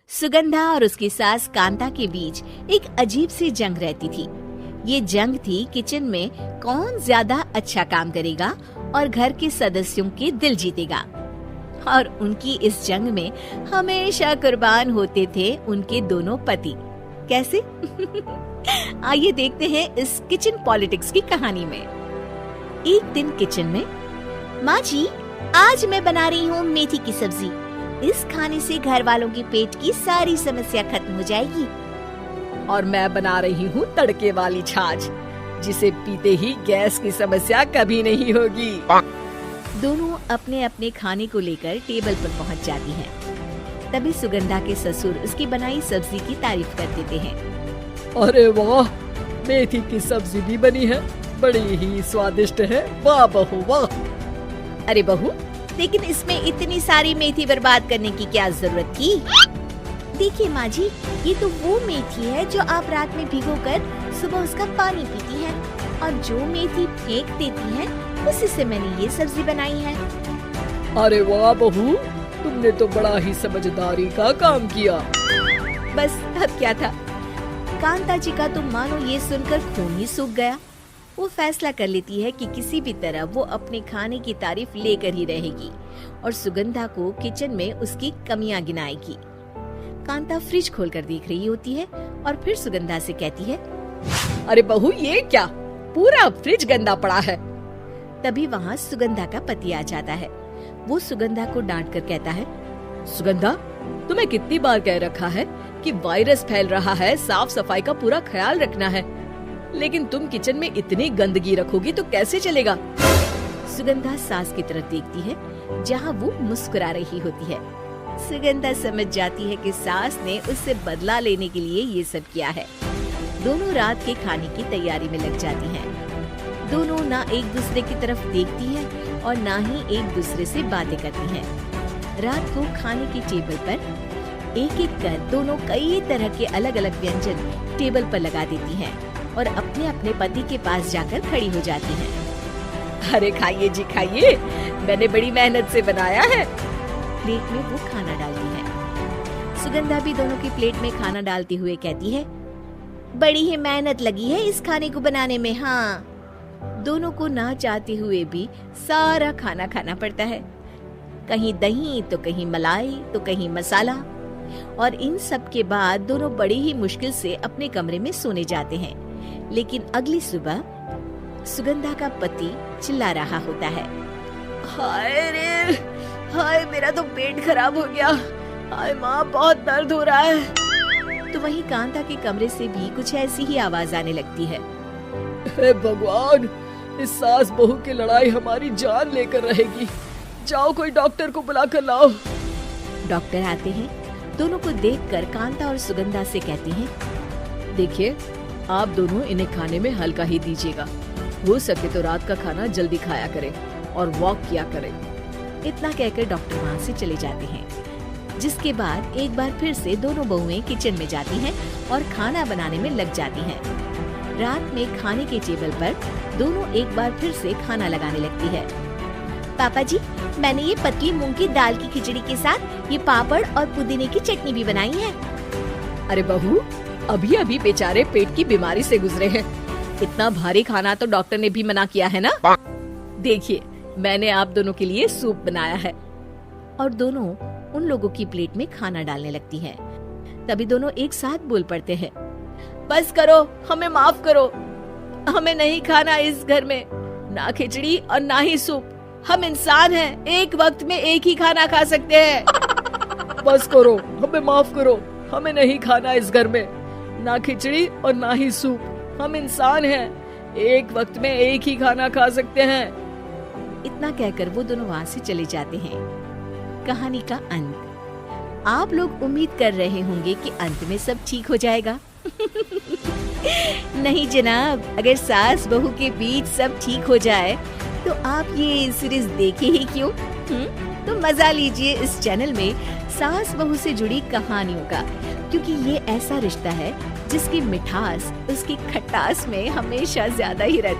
सुगंधा और उसकी सास कांता के बीच एक अजीब सी जंग रहती थी। ये जंग थी किचन में कौन ज्यादा अच्छा काम करेगा और घर के सदस्यों के दिल जीतेगा। और उनकी इस जंग में हमेशा कुर्बान होते थे उनके दोनों पति। कैसे? आइए देखते हैं इस किचन पॉलिटिक्स की कहानी में। एक दिन किचन में, माँ जी आज मैं बना रही हूँ मेथी की सब्जी। इस खाने से घर वालों के पेट की सारी समस्या खत्म हो जाएगी। और मैं बना रही हूँ तड़के वाली छाछ, जिसे पीते ही गैस की समस्या कभी नहीं होगी। दोनों अपने अपने खाने को लेकर टेबल पर पहुँच जाती हैं। तभी सुगंधा के ससुर उसकी बनाई सब्जी की तारीफ कर देते हैं। अरे वाह, मेथी की सब्जी भी बनी है, बड़ी ही स्वादिष्ट है। वाह बहू वाह। अरे बहू, लेकिन इसमें इतनी सारी मेथी बर्बाद करने की क्या जरूरत थी? देखिए माँ जी, ये तो वो मेथी है जो आप रात में भिगोकर सुबह उसका पानी पीती हैं, और जो मेथी फेंक देती हैं, उसी से मैंने ये सब्जी बनाई है। अरे वाह बहू, तुमने तो बड़ा ही समझदारी का काम किया। बस अब क्या था, कांता जी का तो मानो ये सुनकर खून ही सूख गया। वो फैसला कर लेती है कि किसी भी तरह वो अपने खाने की तारीफ लेकर ही रहेगी और सुगंधा को किचन में उसकी कमियां गिनाएगी। कांता फ्रिज खोलकर देख रही होती है और फिर सुगंधा से कहती है, अरे बहू ये क्या, पूरा फ्रिज गंदा पड़ा है। तभी वहाँ सुगंधा का पति आ जाता है। वो सुगंधा को डांट कर कहता है, सुगंधा, तुम्हें कितनी बार कह रखा है कि वायरस फैल रहा है, साफ सफाई का पूरा ख्याल रखना है, लेकिन तुम किचन में इतनी गंदगी रखोगी तो कैसे चलेगा। सुगंधा सास की तरफ देखती है जहाँ वो मुस्कुरा रही होती है। सुगंधा समझ जाती है कि सास ने उससे बदला लेने के लिए ये सब किया है। दोनों रात के खाने की तैयारी में लग जाती हैं। दोनों ना एक दूसरे की तरफ देखती हैं और ना ही एक दूसरे से बातें करती हैं। रात को खाने की टेबल पर एक एक कर दोनों कई तरह के अलग अलग व्यंजन टेबल पर लगा देती हैं और अपने अपने पति के पास जाकर खड़ी हो जाती हैं। अरे खाइए जी खाइए, मैंने बड़ी मेहनत से बनाया है। प्लेट में वो खाना डालती है। सुगंधा भी दोनों की प्लेट में खाना डालते हुए कहती है, बड़ी ही मेहनत लगी है इस खाने को बनाने में। हाँ, दोनों को ना चाहते हुए भी सारा खाना खाना पड़ता है। कहीं दही तो कहीं मलाई तो कहीं मसाला। और इन सब के बाद दोनों बड़ी ही मुश्किल से अपने कमरे में सोने जाते हैं। लेकिन अगली सुबह सुगंधा का पति चिल्ला रहा होता है, हाय रे, हाय मेरा तो पेट खराब हो गया, हाय माँ बहुत दर्द हो रहा है। तो वहीं कांता के कमरे से भी कुछ ऐसी ही आवाज आने लगती है। हे भगवान, इस सास बहू की लड़ाई हमारी जान लेकर रहेगी। जाओ कोई डॉक्टर को बुला कर लाओ। डॉक्टर आते हैं। दोनों को देखकर कांता और सुगंधा से कहती हैं, देखिए आप दोनों इन्हें खाने में हल्का ही दीजिएगा। हो सके तो रात का खाना जल्दी खाया करें और वॉक किया करें। इतना कहकर डॉक्टर वहाँ से चले जाते हैं। जिसके बाद एक बार फिर से दोनों बहुएं किचन में जाती हैं और खाना बनाने में लग जाती हैं। रात में खाने के टेबल पर दोनों एक बार फिर से खाना लगाने लगती है। पापा जी, मैंने ये पतली मूंग की दाल की खिचड़ी के साथ ये पापड़ और पुदीने की चटनी भी बनाई है। अरे बहू, अभी अभी बेचारे पेट की बीमारी से गुजरे हैं, इतना भारी खाना तो डॉक्टर ने भी मना किया है ना। देखिए मैंने आप दोनों के लिए सूप बनाया है। और दोनों उन लोगों की प्लेट में खाना डालने लगती हैं। तभी दोनों एक साथ बोल पड़ते हैं, बस करो, हमें माफ करो, हमें नहीं खाना इस घर में, ना खिचड़ी और ना ही सूप। हम इंसान हैं, एक वक्त में एक ही खाना खा सकते हैं। बस करो, हमें माफ करो, हमें नहीं खाना इस घर में, ना खिचड़ी और ना ही सूप। हम इंसान हैं, एक वक्त में एक ही खाना खा सकते हैं। इतना कहकर वो दोनों वहाँ से चले जाते हैं। कहानी का अंत। आप लोग उम्मीद कर रहे होंगे कि अंत में सब ठीक हो जाएगा। नहीं जनाब, अगर सास बहू के बीच सब ठीक हो जाए तो आप ये सीरीज देखे ही क्यों? तो मजा लीजिए इस चैनल में सास बहू से जुड़ी कहानियों का, क्योंकि ये ऐसा रिश्ता है जिसकी मिठास उसकी खटास में हमेशा ज्यादा ही रहती है।